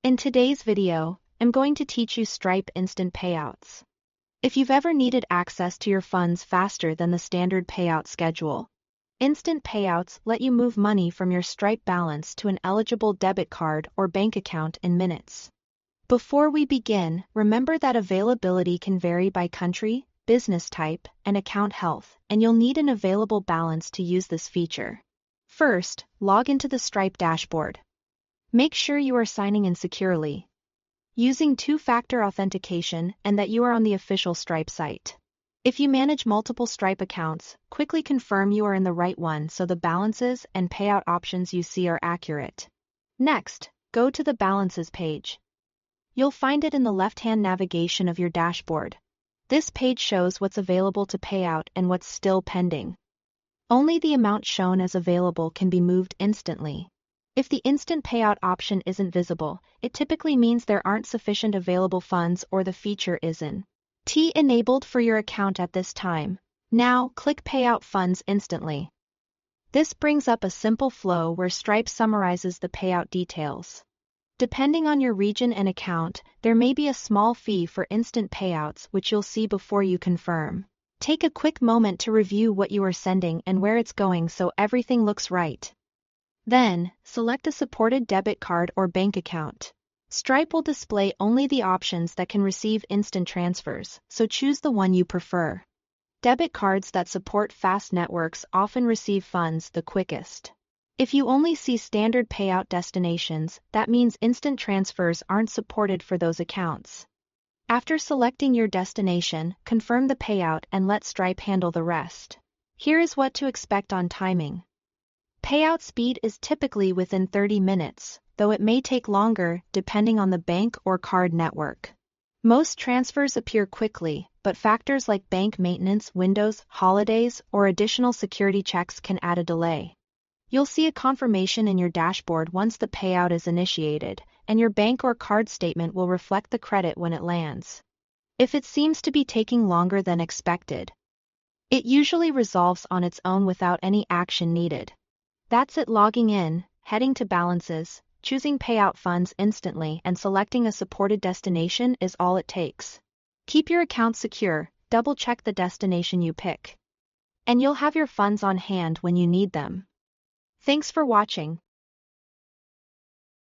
In today's video, I'm going to teach you Stripe Instant Payouts. If you've ever needed access to your funds faster than the standard payout schedule, Instant Payouts let you move money from your Stripe balance to an eligible debit card or bank account in minutes. Before we begin, remember that availability can vary by country, business type, and account health, and you'll need an available balance to use this feature. First, log into the Stripe dashboard. Make sure you are signing in securely, using two-factor authentication, and that you are on the official Stripe site. If you manage multiple Stripe accounts, quickly confirm you are in the right one so the balances and payout options you see are accurate. Next, go to the Balances page. You'll find it in the left-hand navigation of your dashboard. This page shows what's available to pay out and what's still pending. Only the amount shown as available can be moved instantly. If the instant payout option isn't visible, it typically means there aren't sufficient available funds or the feature isn't enabled for your account at this time. Now, click Payout Funds instantly. This brings up a simple flow where Stripe summarizes the payout details. Depending on your region and account, there may be a small fee for instant payouts which you'll see before you confirm. Take a quick moment to review what you are sending and where it's going so everything looks right. Then, select a supported debit card or bank account. Stripe will display only the options that can receive instant transfers, so choose the one you prefer. Debit cards that support fast networks often receive funds the quickest. If you only see standard payout destinations, that means instant transfers aren't supported for those accounts. After selecting your destination, confirm the payout and let Stripe handle the rest. Here is what to expect on timing. Payout speed is typically within 30 minutes, though it may take longer depending on the bank or card network. Most transfers appear quickly, but factors like bank maintenance windows, holidays, or additional security checks can add a delay. You'll see a confirmation in your dashboard once the payout is initiated, and your bank or card statement will reflect the credit when it lands. If it seems to be taking longer than expected, it usually resolves on its own without any action needed. That's it. Logging in, heading to Balances, choosing Payout Funds instantly and selecting a supported destination is all it takes. Keep your account secure, double-check the destination you pick, and you'll have your funds on hand when you need them. Thanks for watching.